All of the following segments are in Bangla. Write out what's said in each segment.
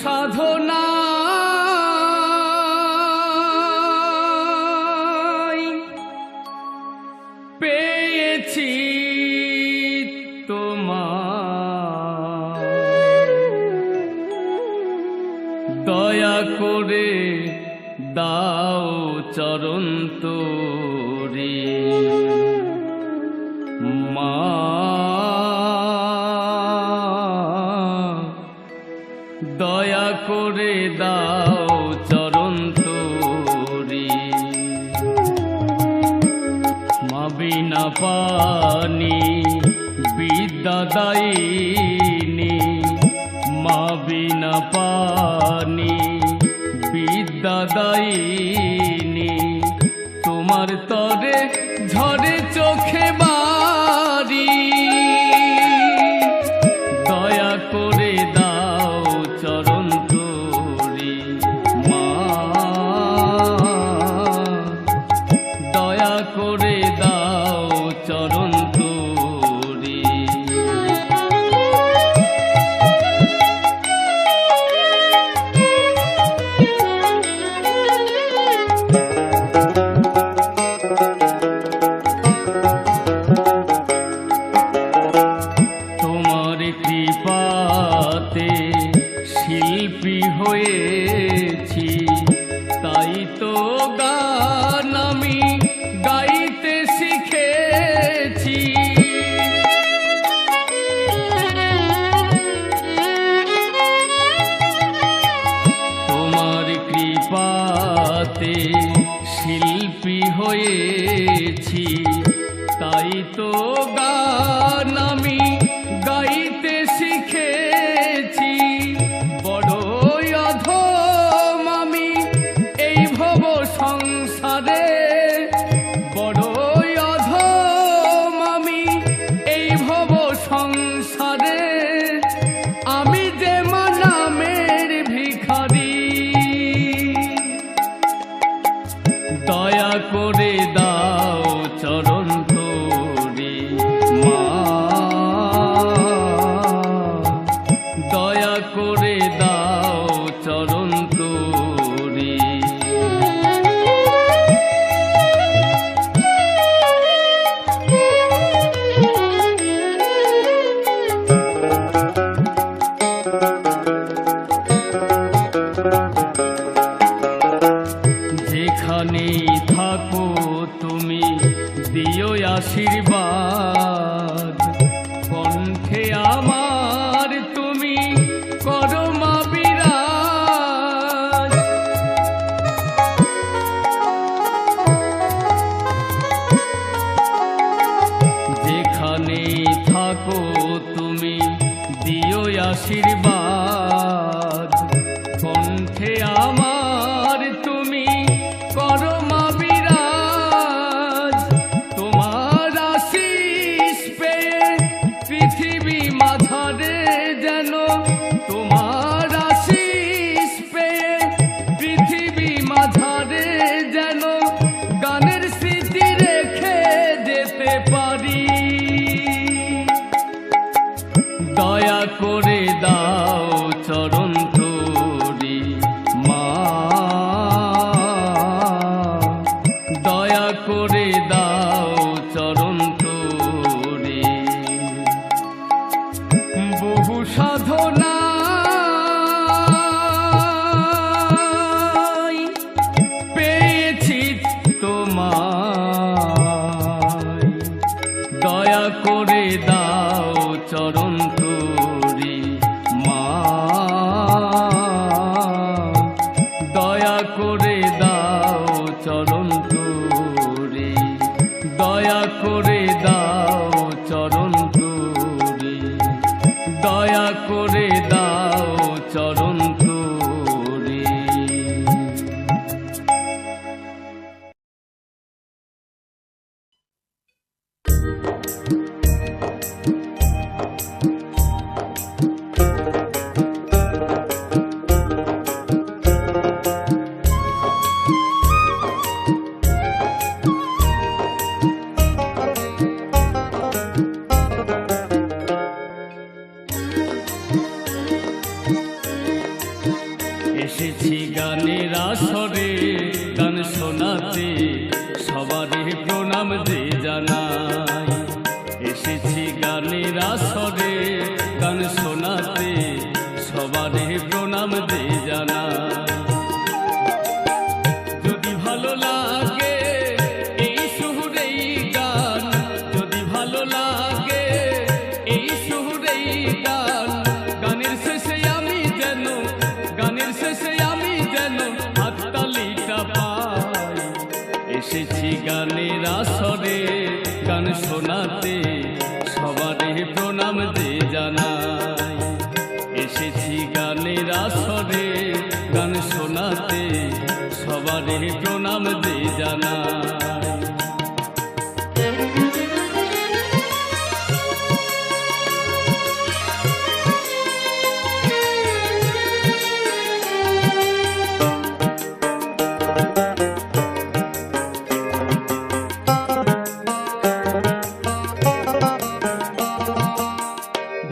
সাধনা পেয়েছি তোমার, দয়া করে দাও চরণ তোরে মা, দয়া করে দাও চরণ তোরে। মা বিনা পানি বিদ্যা দায়িনী, মা বিনা পানি বিদ্যা দায়িনী, তোমার তরে ঝরে চোখে বাড়ি, দয়া করে দাও চরণ তোরে মা, দয়া করে দাও চরণ তোরে। তোমার কৃপাতে শিল্পী হয়েছি, তাই তো গান আমি গাইতে শিখেছি। তোমার কৃপাতে শিল্পী হয়েছি, তাই তো গান আমি গাইতে শিখেছি। বড়ই অধম আমি এই ভব সংসারে, বড়ই অধম আমি এই ভব সংসারে, আমি যে নামের ভিখারি, দয়া করে দাও চরণ তোরে মা, দয়া করে দাও চরণ তোরে। যেখানেই থাকো তুমি দিও আশীর্বাদ, কণ্ঠে আমার তুমি করো মা বিরাজ। যেখানেই থাকো তুমি দিও আশীর্বাদ, কণ্ঠে আমার তুমি করো মা বিরাজ। তোমার আশীষ পেয়ে পৃথিবী মাঝারে যেন, তোমার আশীষ পেয়ে পৃথিবী মাঝারে যেন গানের স্মৃতি রেখে যেতে পারি, দয়া করে দাও চরণ তোরে মা, দয়া করে দাও চরণ তোরে। বহু সাধনা পেয়েছি তোমায়, দয়া করে দাও চরণ তোরে মা, দয়া করে দাও চরণ তোরে, দয়া করে দাও চরণ তোরে, দয়া করে দাও চরণ তোরে। শোনাতে সবারই প্রণাম যে জানাই। এসেছি গানের আসরে গান শোনাতে সবারই প্রণাম যে জানাই। যদি ভালো লাগে এই সুরেই গান, যদি ভালো লাগে এই সুরেই গান, গানের শেষে আমি যেন, গানের শেষে আমি যেন হাততালিটা পাই। এসেছি গানের আসরে গান শোনাতে সবারই প্রণাম যে জানাই। এসেছি গানের আসরে গান শোনাতে সবারই প্রণাম যে জানাই।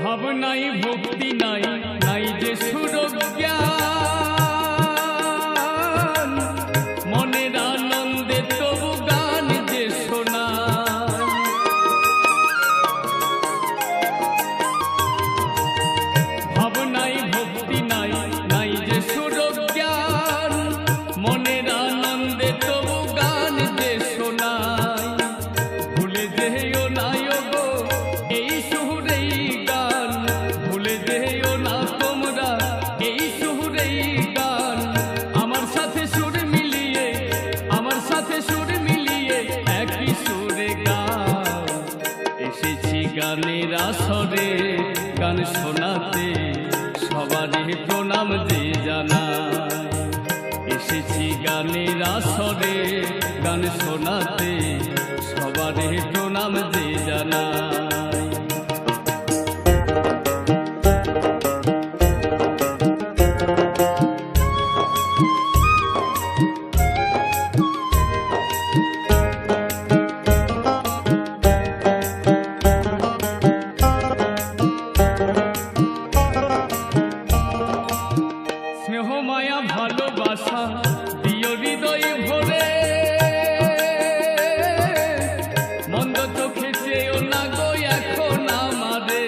ভাবনাই ভক্তি নাই, নাই যে সুরজ্ঞান, মনের আনন্দে তবু গান যে শোনায়। ভাবনাই ভক্তি নাই, নাই যে সুরজ্ঞান, মনের আনন্দে তবু গান যে শোনায়। ভুলে যেও না গো এই সুরেই গান, ভুলে যেও না তোমরা এই সুরেই গান। আমার সাথে সুর মিলিয়ে, আমার সাথে সুর মিলিয়ে একই সুরে গান। এসেছি গানের আসরে গান শোনাতে সবারই প্রণাম যে জানাই। এসেছি গানের আসরে গান শোনাতে সবারই প্রণাম যে জানাই। স্নেহ মায়া ভালোবাসা দিও হৃদয় ভরে, মন্দ চোখে চেয়েও না গো এখন আমারে।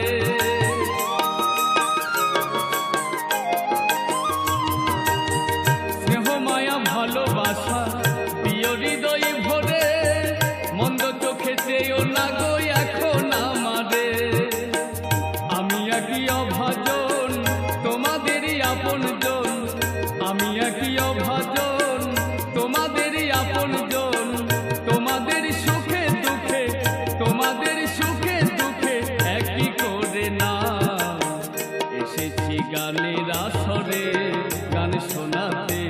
স্নেহ মায়া ভালোবাসা দিও হৃদয় ভরে, মন্দ চোখে চেয়েও না গো এখন আমারে। আমি একই অভাজন তোমাদেরই আপনজন, আমি একই অভাজন তোমাদেরই আপনজন। তোমাদের সুখে দুঃখে, তোমাদের সুখে দুঃখে একই করে না। এসেছি গানের আসরে গান শোনাতে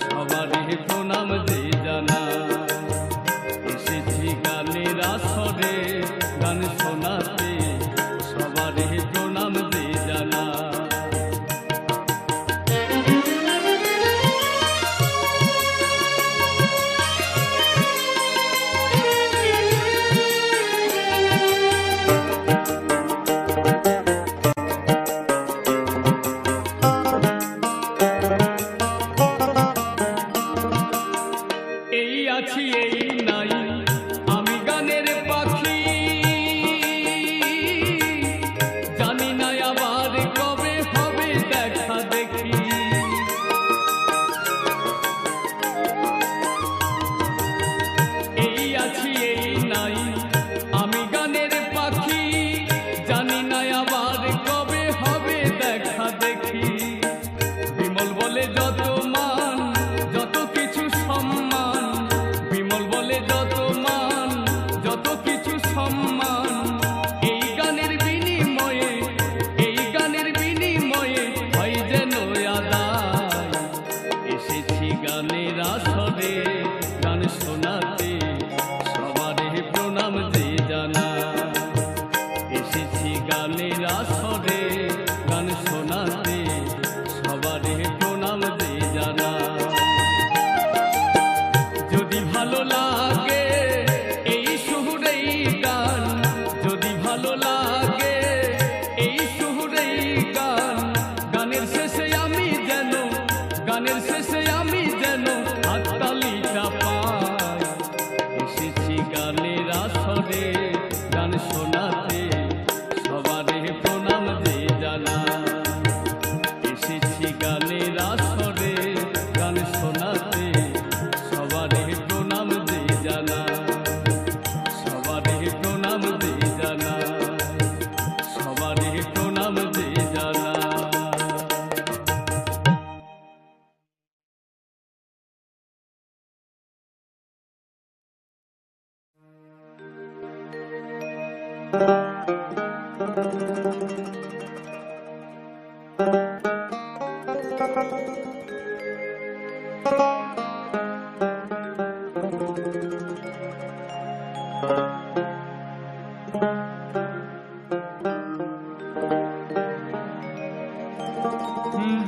সবারই প্রণাম যে জানাই। এসেছি গানের আসরে গান শোনাতে সবারই প্রণাম যে জানাই। এই আছি এই নাই আমি গানের পাখি, জানি না আবার কবে হবে দেখা দেখি। এই আছি এই নাই আমি গানের পাখি, জানি না আবার কবে হবে দেখা দেখি। বিমল বলে যত মান, যত কিছু সম্মান, বিমল বলে যত মান, যত কিছু সম্মান। এই গানের বিনিময়ে, এই গানের বিনিময়ে হয় যেন আদায়। এসেছি গানের আসরে গান শোনাতে সবারই প্রণাম যে জানাই। এসেছি গানের আসরে গান শোনাতে সবারই প্রণাম যে জানাই। যদি ভালো লাগে এই সুরেই গান, যদি ভালো লাগে এই সুরেই গান, গানের শেষে আমি যেন, গানের শেষে আমি যেন হাততালিটা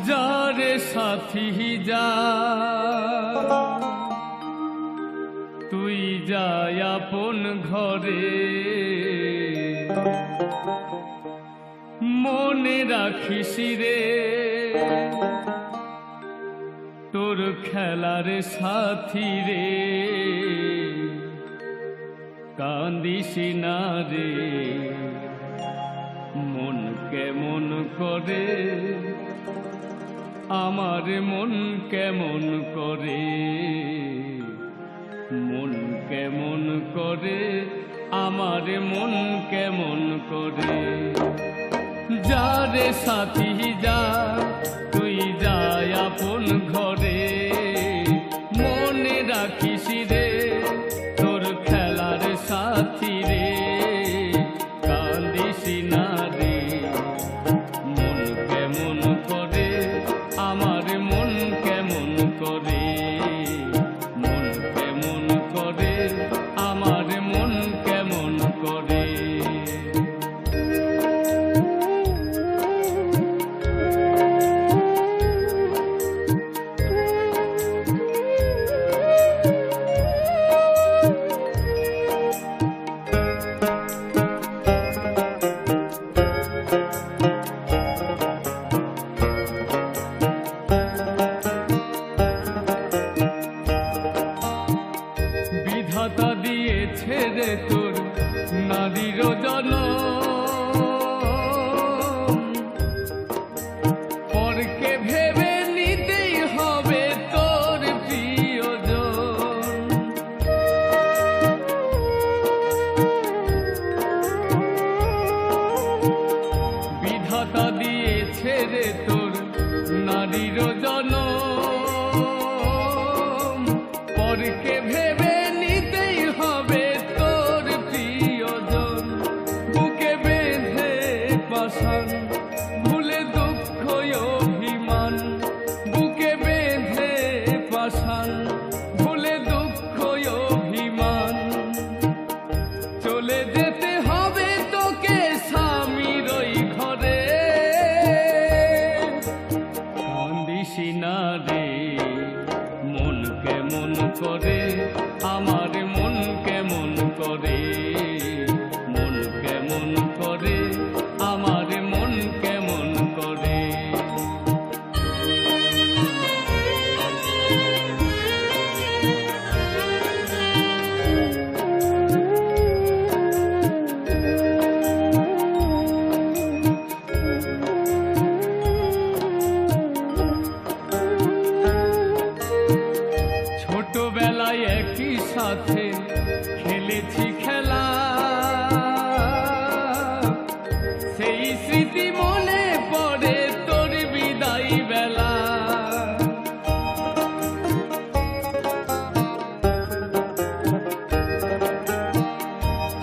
যারে সাথী যা তুই যাই আপন ঘরে, মনে রাখিস রে তোর খেলার সাথী রে, কান্দিস না রে মন কেমন করে, আমার মন কেমন করে, মন কেমন করে, আমার মন কেমন করে। যারে সাথী যা তুই যাই আপন ঘরে, মনে রাখিস রে তোর খেলার সাথী রে, কান্দিস না রে মন কেমন করে, আমার মন কেমন করে, মন কেমন করে, আমার মন কেমন করে। বিধাতা দিয়েছে রে তোর নারীর জনম, পরকে ভেবে নিতেই হবে তোর প্রিয়জন। বিধাতা দিয়েছে রে তোর নারীর জনম, পরকে ভেবে নিতেই হবে তোর প্রিয়জন। বুকে বেঁধে পাশান ভুলে দুঃখ অভিমান, বুকে বেঁধে পাশান ভুলে দুঃখ অভিমান, চলে যেতে হবে তোকে স্বামীর ওই ঘরে, কান্দিস না রে মন কেমন করে, আমার মন কেমন করে, মন কেমন করে, আমার মন কেমন করে। ছোটবেলায় একই সাথে খেলেছি খেলা, সেই স্মৃতি মনে পড়ে তোর বিদায় বেলা।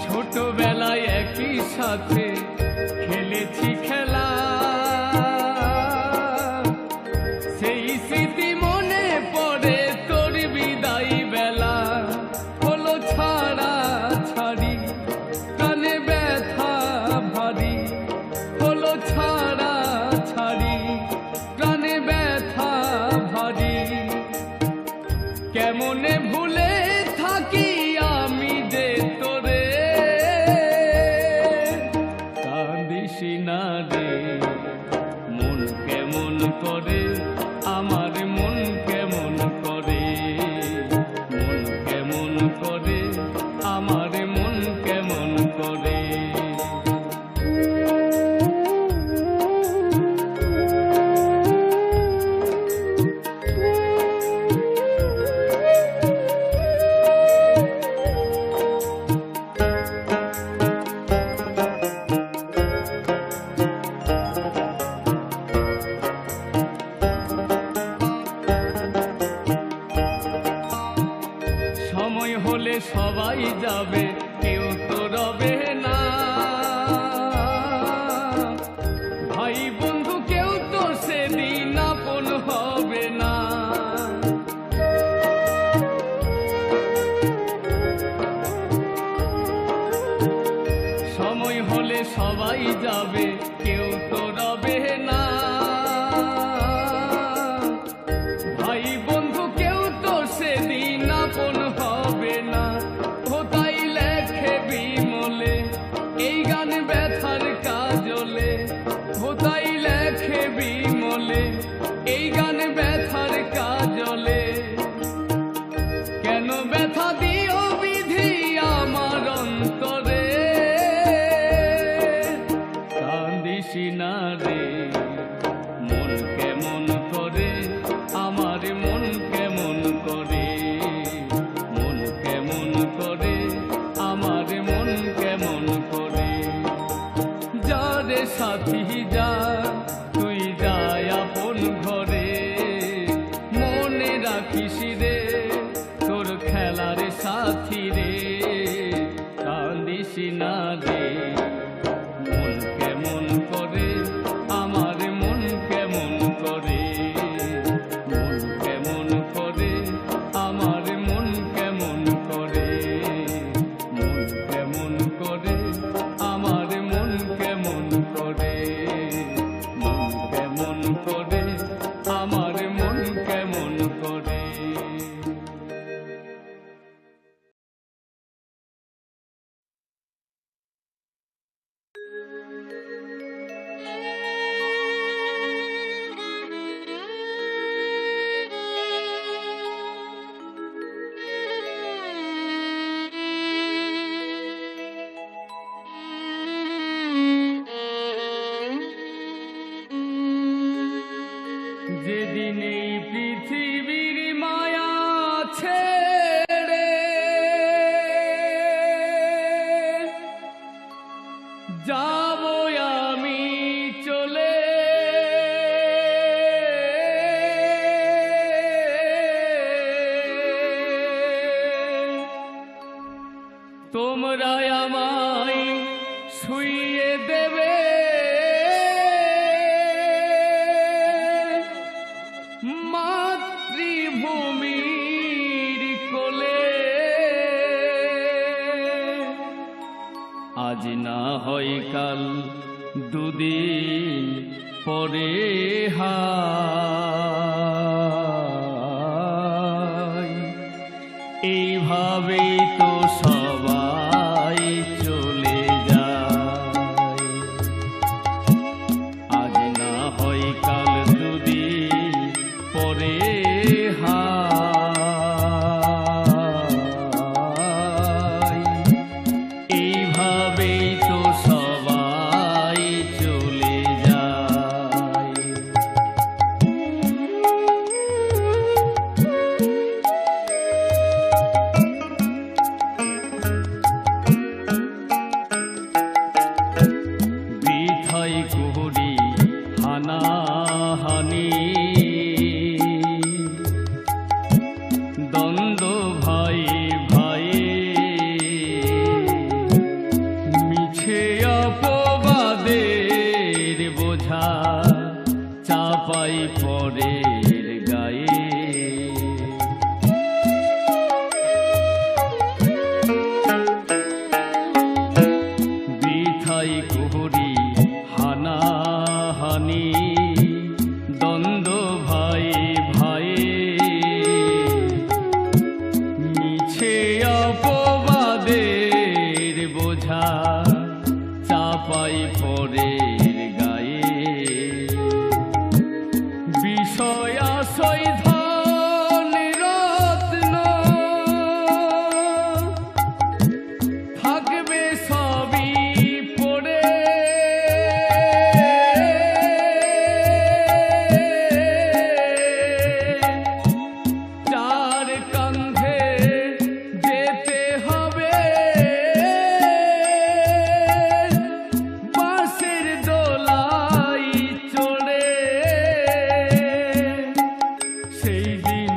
ছোটবেলায় একই সাথে খেলেছি খেলা, সেই স্মৃতি মনে পড়ে তোর বিদায় বেলা। হলো ছাড়া ছাড়ি কানে ব্যথা ভারী, হলো ছাড়া ছাড়ি কানে ব্যথা ভারী, কেমনে ভুলে থাকি আমি যে তোরে, কান্দিস না রে মন কেমন করে, আমার মন কেমন করে, মন কেমন করে, আমার মন কেমন করে। সময় হলে সবাই যাবে, কেউ তো রবে না। সাথী যা তুই যাই আপন ঘরে, মনে রাখিস রে তোর খেলার সাথী রে, কান্দিস না রে। মন কেমন করে আমার মন কেমন করে, মন কেমন করে আমার মন কেমন করে, মন কেমন করে আমার মন কেমন করে, মন কেমন করে আমার মন কেমন করে। যেদিন এই পৃথিবীর মায়া ছেড়ে যাব আমি চলে, তোমরা আমায় শুইয়ে দেবে মাতৃভূমির কোলে। আজ না হয় কাল দুদিন পরে হায়, এইভাবেই তো সবাই চলে যায়। আজ না হয় কাল দুদিন পরে হায়, এইভাবেই তো সবাই চলে যায়। বৃথাই করি হানাহানি, দ্বন্দ্ব ভাই ভাই, মিছে অপবাদের বোঝা চাপাই পরের গায়ে। বৃথাই করি হানাহানি, দ্বন্দ্ব ভাই ভাই, মিছে অপবাদের বোঝা চাপাই পরের গায়ে। বিষয় আশয় ধন রত্ন থাকবে সবই পড়ে, চার কান্ধে যেতে হবে বাঁশের দোলাই চড়ে। সেই দিন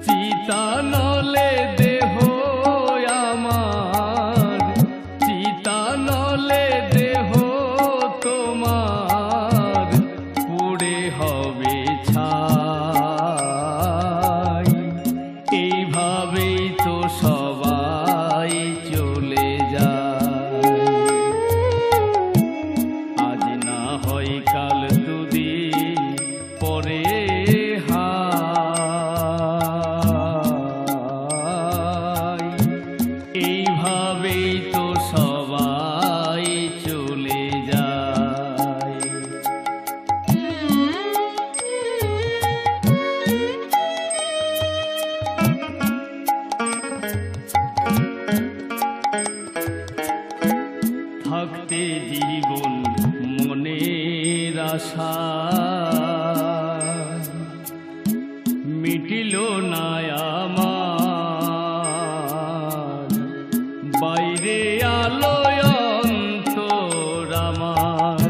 চিতা নলে দেহ আমার, চিতা নলে দেহ তোমার, পুড়ে হবে ছাই। এইভাবেই তো সবাই চলে যায়। আজ না হয় কাল দুদিন পরে হায়, এইভাবেই তো সবাই চলে যায়। থাকতে জীবন মনের আশা মিটিল না আমার, বাইরে আলোয় অন্তর আমার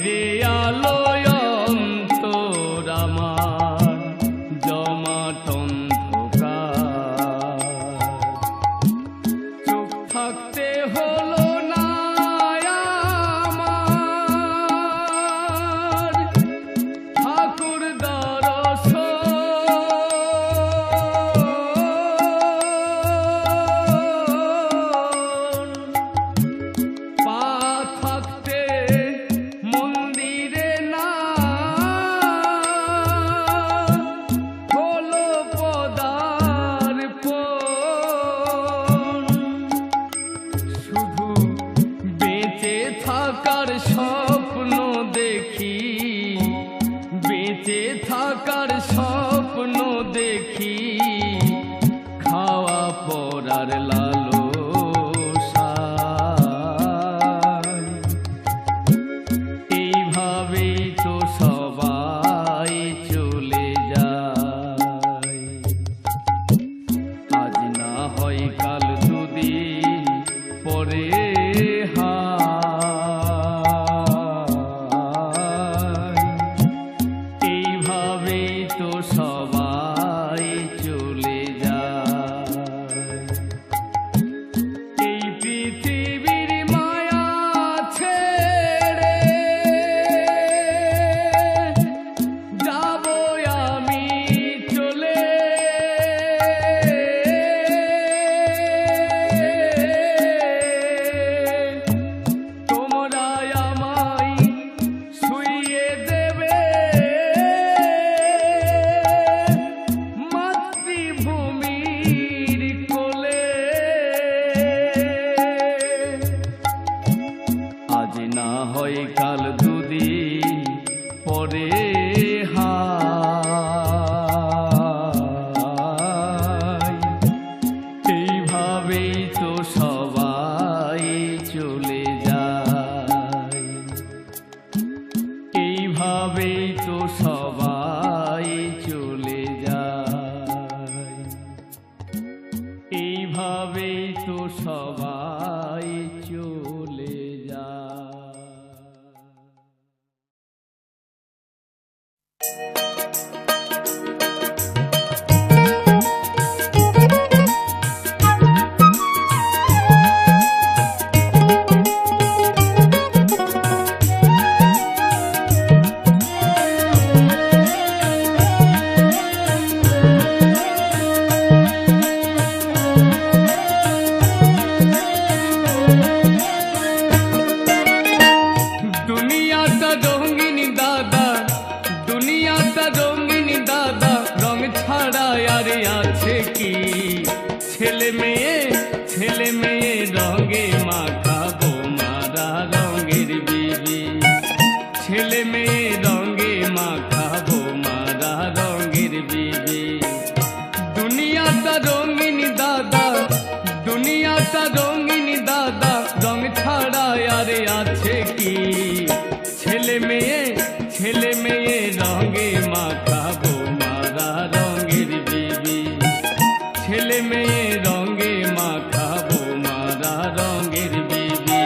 রে আলোয় অন্তর আমার জমাট অন্ধকার, চোখ থাকতে হলো না আমার ঠাকুর দর্শন, পা থাকতে মন্দিরে না হলো পদার্পণ, শুধু বেঁচে থাকার স্বপ্ন দেখি, বেঁচে থাকার স্বপ্ন দেখি, খাওয়া পরার লালসায়, এইভাবেই তো সবাই চলে যায়। আজ না হয় কাল দুদিন পরে হায়, এইভাবেই তো সবাই চলে যায়। এই পৃথিবীর মায়া ছেড়ে যাব আমি চলে, তোমরা আমায় শুইয়ে দেবে মাতৃভূমির কোলে। আজ না হয় কাল দুদিন পরে হায়, এইভাবেই তো সবাই চলে যায়, এইভাবেই তো সবাই চলে যায়, এইভাবেই তো সবাই চলে যায়। দুনিয়াটা রঙিন দাদা, দুনিয়াটা রঙিন দাদা, রং ছাড়া আর আছে কি? ছেলে মেয়ে রঙে মাখাবো মারা রঙের বিবি, ছেলে মেয়ে রঙে মাখাবো মারা রঙের বিবি। দুনিয়াটা রঙিন দাদা, দুনিয়াটা রঙিন দাদা, রং ছাড়া আর আছে কি? ছেলে মেয়ে রঙে মাখাবো মারা রঙের বিবি, ছেলে মেয়ে রঙে মাখাবো মারা রঙের বিবি।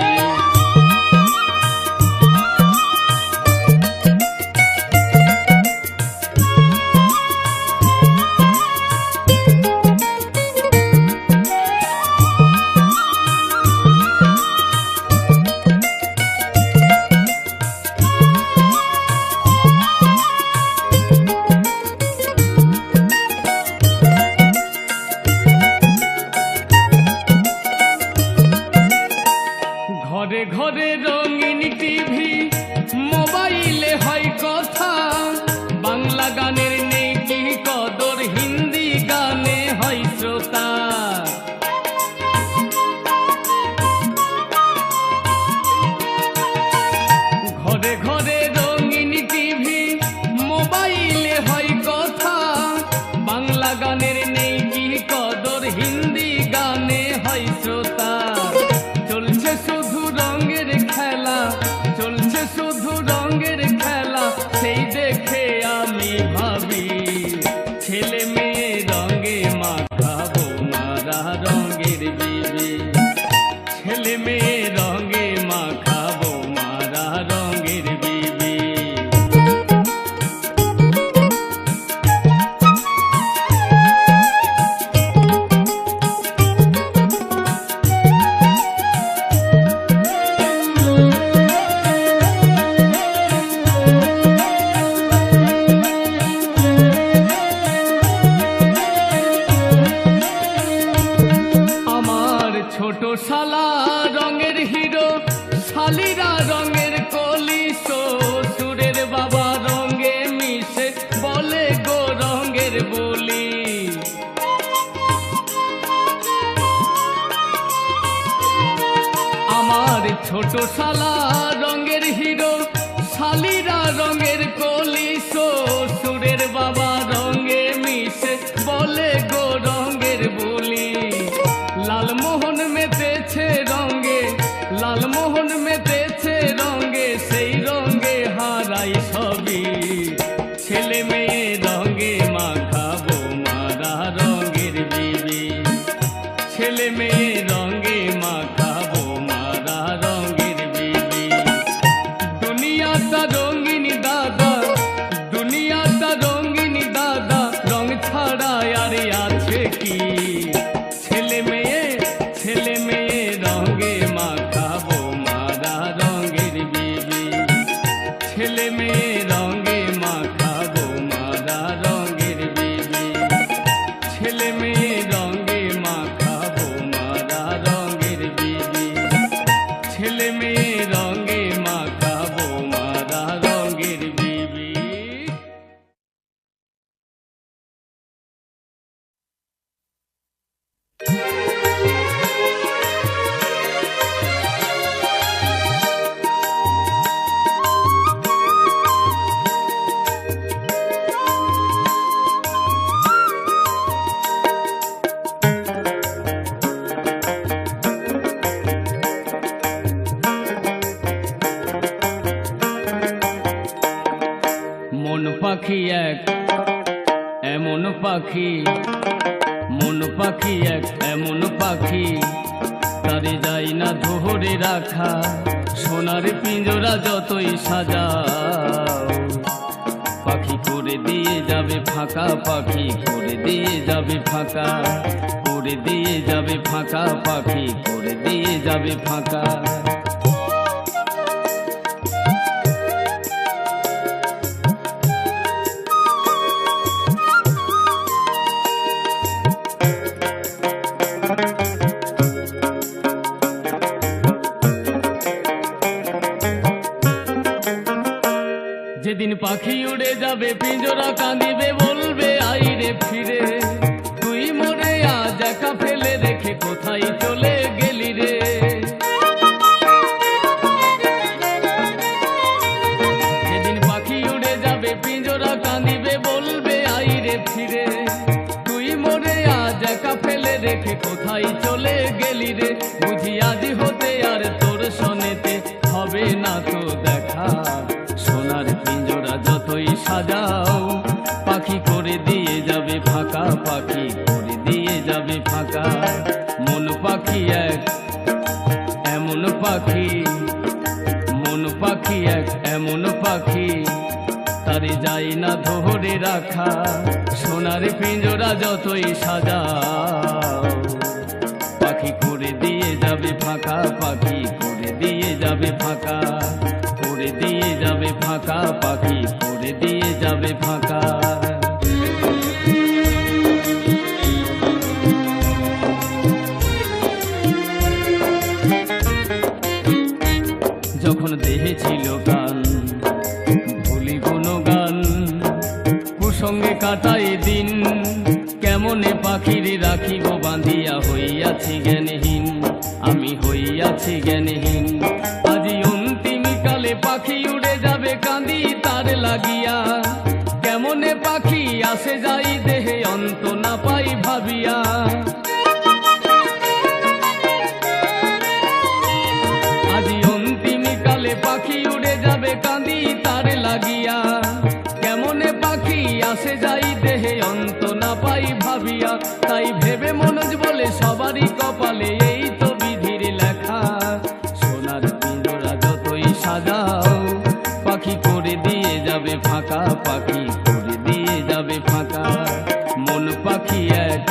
তোশালা রঙের হিরো, শালিরা রঙের কলি, শ্বশুরের বাবা রঙে মিশে বলে গো রঙের বলি। লালমোহন মেতেছে রঙে, লালমোহন মেতেছে রঙে, সেই রঙে হারাই সবই। ছেলে মেয়ে রঙে মাখাবো মারা রঙের বিবি, ছেলে মেয়ে রঙে মাখাবো মারা রঙের বিবি। দুনিয়াটা রঙিন দাদা, দুনিয়াটা রঙিন দাদা, রং ছাড়া আর আছে কি? ছেলে মেয়ে, ছেলে মেয়ে রঙে মাখাবো মারা রঙের বিবি, ছেলে মেয়ে রঙে মাখাবো মারা রঙের বিবি, ছেলে মেয়ে রঙে মাখাবো মারা রঙের বিবি, ছেলে মেয়ে রঙে মাখাবো মারা রঙের বিবি। মন পাখি এক এমন পাখি, মন পাখি এক এমন পাখি, তারে যাই না ধরে রাখা। সোনার পিঞ্জরা যতই সাজাও, পাখি করে দিয়ে যাবে ফাঁকা, পাখি করে দিয়ে যাবে ফাঁকা, করে দিয়ে যাবে ফাঁকা, পাখি করে দিয়ে যাবে ফাঁকা। যেদিন পাখি উড়ে যাবে পিঞ্জরা কাঁদিবে, বলবে আইরে ফিরে, তুই মরে আজ একা ফেলে রেখে কোথায় চলে গেলি রে। যেদিন পাখি উড়ে যাবে পিঞ্জরা কাঁদিবে, বলবে আইরে ফিরে, তুই মরে আজ একা ফেলে রেখে কোথায় চলে গেলি রে। বুঝি আজ হতে আর তোর সনেতে হবে না তো দেখা, সোনার পিঞ্জরা যতই সাজাও, পাখি করে দিয়ে যাবে ফাঁকা, পাখি করে দিয়ে যাবে ফাঁকা। মন পাখি এক এমন পাখি, মন পাখি এক এমন পাখি, তারে যাই না ধরে রাখা। সোনার পিঞ্জরা যতই সাজাও, পাখি করে দিয়ে যাবে ফাঁকা, পাখি করে দিয়ে যাবে ফাঁকা, করে দিয়ে যাবে ফাঁকা, পাখি করে দিয়ে যাবে ফাঁকা। যখন দেহে ছিল গান, ভুলি কোনো গান, কুসঙ্গে কাটাই দিন, কেমনে পাখির রাখিব বাঁধিয়া, হইয়াছি জ্ঞানহীন, আমি হইয়াছি জ্ঞানহীন। আজি অন্তিম কালে পাখি উড়ে যাবে কাঁদি তার লাগিয়া, কেমনে পাখি আসে যাই দেহে অন্ত না পাই ভাবিয়া। আজি অন্তিম কালে পাখি উড়ে যাবে কাঁদি তার লাগিয়া, কেমনে পাখি আসে যাই দেহে অন্ত না পাই ভাবিয়া। তাই ভেবে মনোজ বলে সবারই কপালে এই তো বিধির লেখা, সোনার পিঞ্জরা যতই সাজাও, পাখি করে দিয়ে যাবে ফাঁকা, পাখি করে দিয়ে যাবে ফাঁকা। মন পাখি এক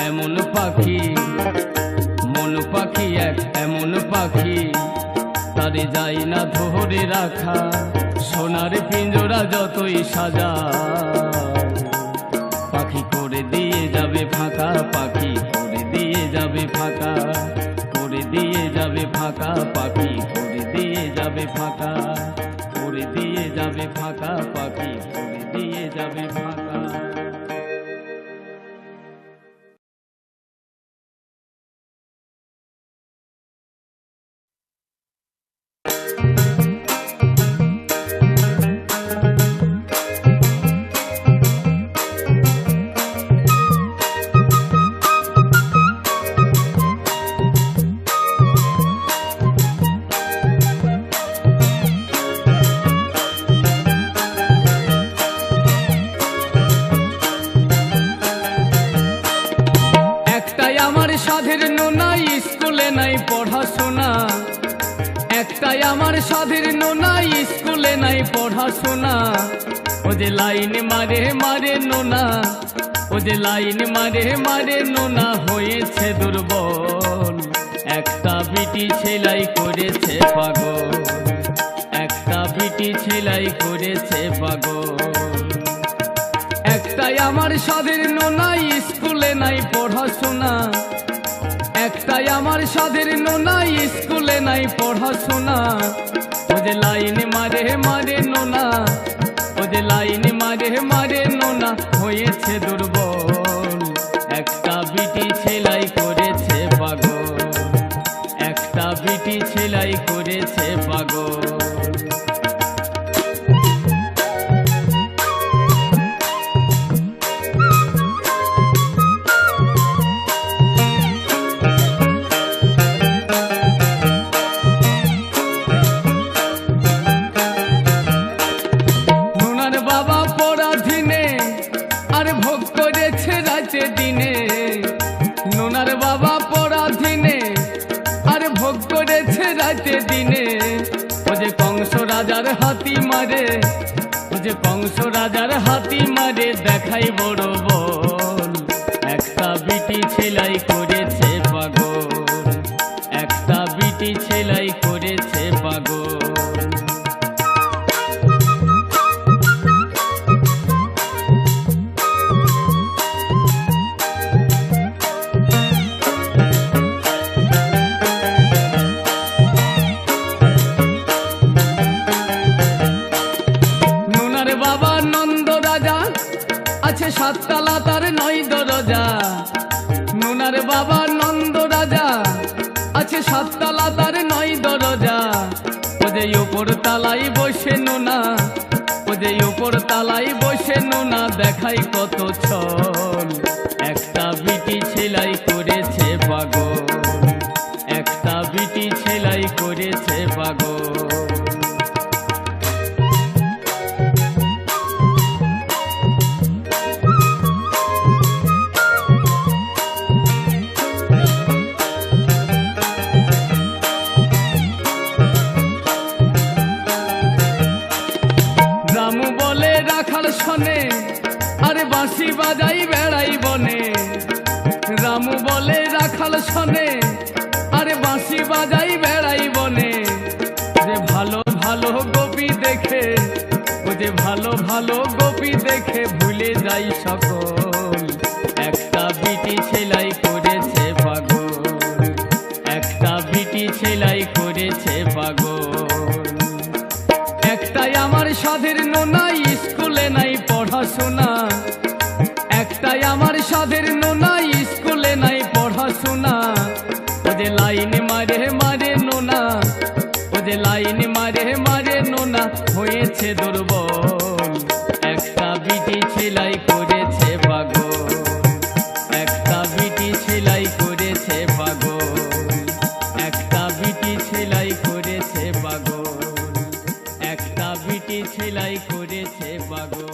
এমন পাখি, মন পাখি এক এমন পাখি, তারে যাই না ধরে রাখা। সোনার পিঞ্জরা যতই সাজাও, পাখি করে দিয়ে যাবে ফাঁকা, পাখি করে দিয়ে যাবে ফাঁকা, করে দিয়ে যাবে ফাঁকা, পাখি করে দিয়ে যাবে ফাঁকা, করে দিয়ে যাবে ফাঁকা, পাখি করে দিয়ে যাবে ফাঁকা। পড়াশোনা, একটাই আমার সাধের নোনা, স্কুলে নাই পড়াশোনা। ও যে লাইন মারে মারে নোনা, ও যে লাইন মারে মারে নোনা, হয়েছে দুর্বল। একটা বিটি ছেলাই করেছে পাগল, একটা বিটি ছেলাই করেছে পাগল। একটাই আমার সাধের নোনা, স্কুলে নাই পড়াশোনা, একটাই আমার সাধের নোনা, স্কুলে নাই পড়াশোনা। ও যে লাইন মারে মারে নোনা, ও যে লাইন মারে মারে নোনা, হয়েছে দুর্বল। একটা বিটি ছেলাই করেছে পাগল, একটা বিটি ছেলাই করেছে পাগল। নোনার বাবা পরাধীনে আর ভোগ করেছে রাতে দিনে। ও যে কংস রাজার হাতি মারে, ও যে কংস রাজার হাতি মারে, দেখাই বড় বল। একটা বিটি ছেলাই করেছে পাগল, একটা বিটি ছেলাই করেছে পাগল। আছে সাততলা তার 9 দরজা, নোনার বাবা নন্দ রাজা, আছে সাততলা তার 9 দরজা। ও যে উপর তালাই বসে নোনা, ও যে উপর তালাই বসে নোনা, দেখাই কত ছল। একটা বিটি ছেলাই করেছে পাগল, একটা বিটি ছেলাই করেছে পাগল। রামু বলে রাখাল শোনে, আরে বাঁশি বাজাই বেড়াই বনে। রামু বলে রাখাল শোনে, আরে বাঁশি বাজাই বেড়াই বনে। যে ভালো ভালো গোপী দেখে, ও যে ভালো ভালো গোপী দেখে, ভুলে যাই সকল। একটা বিটি ছেলাই করেছে পাগল, একটা বিটি ছেলাই করেছে পাগল। একটাই আমার সাধের নোনা, স্কুলে নাই পড়াশোনা, একটাই আমার সাধের নোনা, স্কুলে নাই পড়াশোনা। ও যে লাইন মারে মারে নোনা, ও যে লাইন মারে মারে নোনা, হয়েছে দুর্বল। একটা বিটি ছেলাই করেছে পাগল, একটা বিটি ছেলাই করেছে পাগল, একটা বিটি ছেলাই করেছে পাগল, একটা বিটি ছেলাই করেছে পাগল।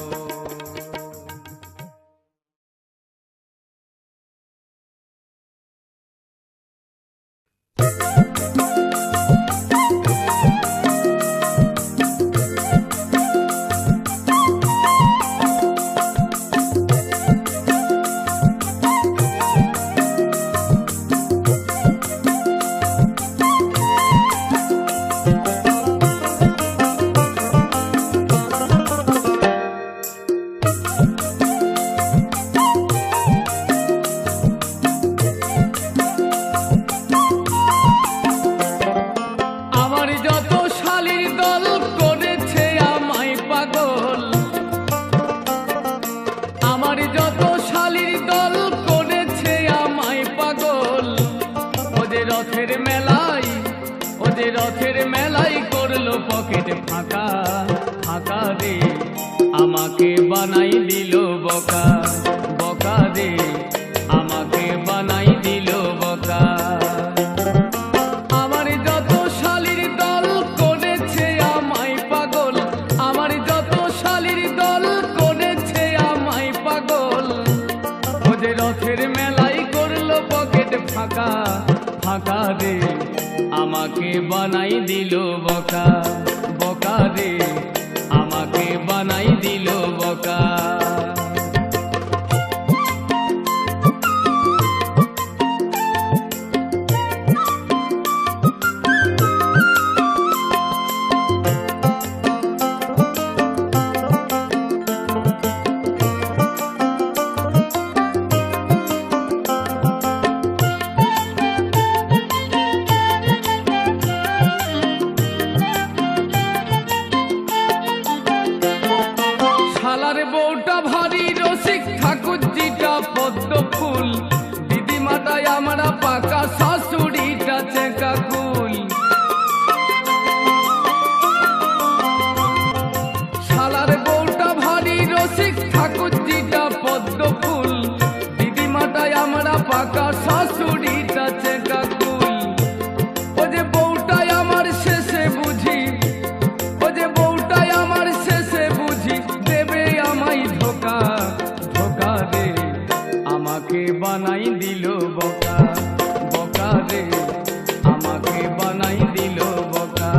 রথের মেলাই করলো পকেট ফাঁকা ফাঁকা রে, আমাকে বানাই দিল বোকা বোকা রে, আমাকে বানাই দিল বোকা। আমার যত শালির দল করেছে আমায় পাগল, আমার যত শালির দল করেছে আমায় পাগল। ও যে রথের মেলাই করলো পকেট ফাঁকা ফাঁকা রে আমাকে বানাই দিল বোকা, বোকা রে আমাকে বানাই দিল বোকা। শালার বউটা ভারী রসিক, ঠাকুরজিটা পদ্ম ফুল, দিদিমাটাই আমরা পাকা, শাশুড়িটা চেকা কুল। শালার বউটা ভারী রসিক, ঠাকুরজিটা পদ্ম ফুল, দিদিমাটাই আমরা পাকা, শাশুড়িটা চেকা কুল। ও যে বউটাই আমার শেষে বুঝি, ও যে বউটাই আমার শেষে বুঝি দেবে আমায় ধোকা, ধোকা রে আমাকে বানাই দিল বোকা, বোকা রে আমাকে বানাই দিল বোকা।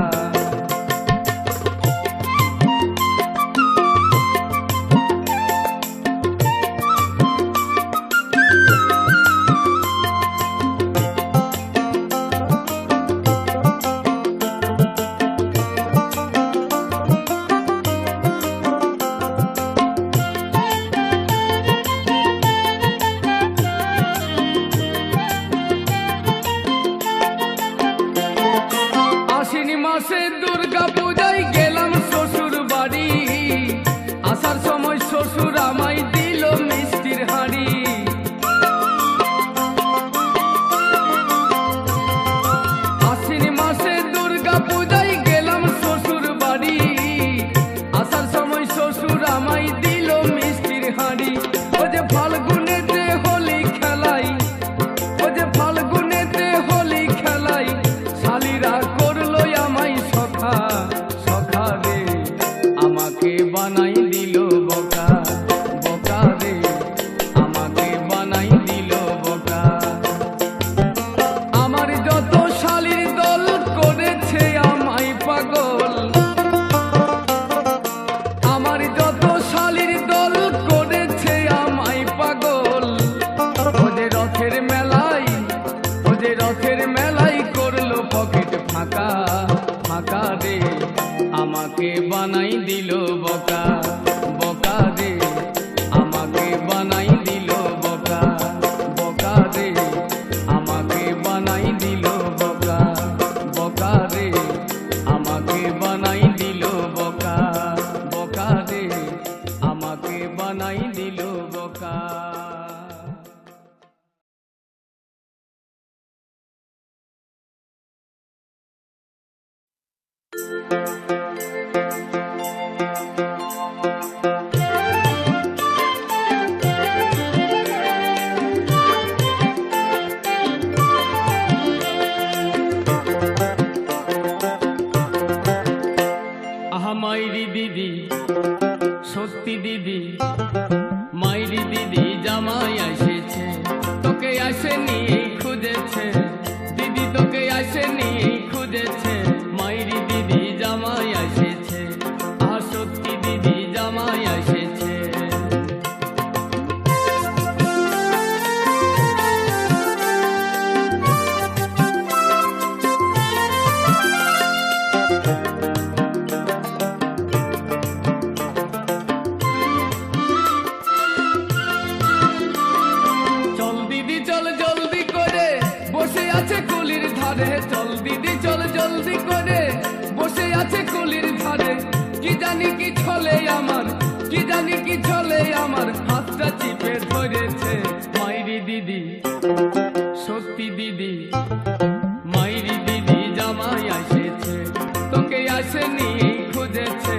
আশ্বিন মাসে দুর্গা পূজায় গেলাম শ্বশুর বাড়ি, আসার সময় শ্বশুর আমায় দিল মিষ্টির হাঁড়ি। আশ্বিন মাসে দুর্গা পূজায় গেলাম শ্বশুর বাড়ি, আসার সময় শ্বশুর আমায় দিল মিষ্টির হাঁড়ি। ও যে ফাল্গুনেতে হোলি খেলাই, ও যে ফাল্গুনেতে হোলি খেলাই, শালিরা করলো আমায় সখা, সখা রে আমাকে বানাই দিল বোকা, বোকা রে আমাকে বানাই দিল বোকা। আমার যত শালির দল করেছে আমায় পাগল, আমার যত শালির দল করেছে আমায় পাগল। ও যে রথের মেলায়, ও যে রথের মেলায় করলো পকেট ফাঁকা, ফাঁকা রে আমাকে বানাই দিল বোকা, বোকা রে আমাকে বানাই দিল বোকা, বোকা রে আমাকে বানাই দিল বোকা, বোকা রে আমাকে বানাই দিল বোকা, বোকা রে আমাকে বানাই দিল বোকা। আহা মাইরি দিদি, সত্যি দিদি, মাইরি দিদি জামাই এসেছে, তোকে আসেনি খুঁজেছে, দিদি তোকে আসেনি খুঁজেছে, মাইরি দিদি জামাই এসেছে, আহা সত্যি দিদি জামাই এসেছে। চল দিদি চল জলদি করে, বসে আছে কুলির ধারে, চল দিদি চল জলদি করে, বসে আছে কুলির ধারে। কি জানি কি ছলে আমার, কি জানি কি ছলে আমার, হাতটা চিপে ধরেছে মাইরি দিদি, সত্যি দিদি, মাইরি দিদি জামাই এসেছে, তোকে আসেনি খুঁজেছে,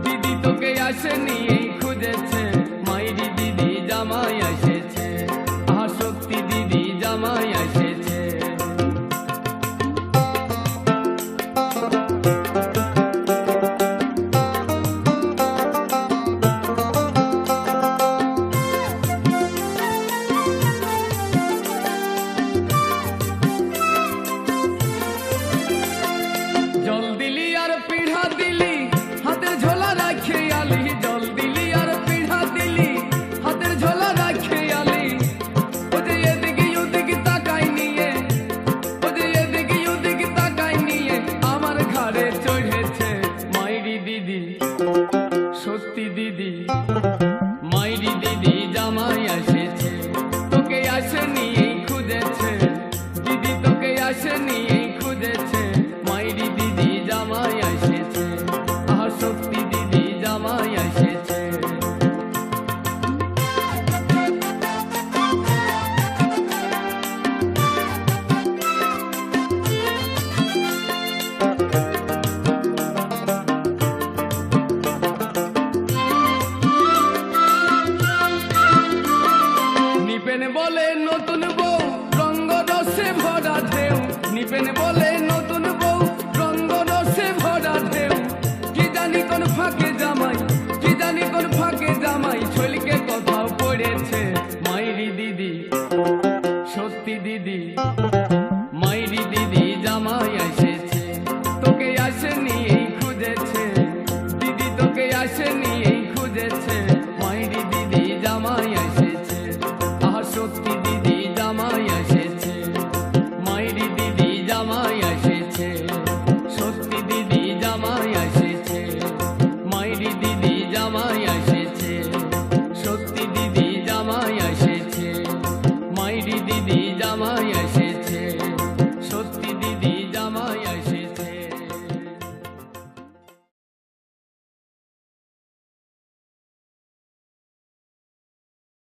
দিদি তোকে আসেনি খুঁজেছে, মাইরি দিদি জামাই এসেছে, আহা সত্যি দিদি জামাই এসেছে। সত্যি দিদি মাইরি দিদি জামাই এসেছে, তোকে আসেনি এই খুঁজেছে, দিদি তোকে আসেনি এই খুঁজেছে, মাইরি দিদি জামাই এসেছে, আহা সত্যি দিদি জামাই এসেছে। নিপেন বলে নতুন বউ রঙ্গ রসে ভরা ঢেউ, নিপেন বলে নতুন বউ রঙ্গ রসে ভরা ঢেউ, কি জানি কোন ফাঁকে জামাই, কি জানি কোন ফাঁকে জামাই ছলকে কোথাও পড়েছে, মাইরি দিদি সত্যি দিদি মাইরি দিদি জামাই এসেছে, তোকে আসেনি এই খুঁজেছে, দিদি তোকে আসেনি এই খুঁজেছে, মাইরি দিদি জামাই এসেছে, আহা সত্যি দিদি জামাই এসেছে, মাইরি দিদি জামাই এসেছে, সত্যি দিদি জামাই এসেছে, মাইরি দিদি জামাই এসেছে, সত্যি দিদি জামাই এসেছে, মাইরি দিদি জামাই এসেছে, সত্যি দিদি জামাই এসেছে।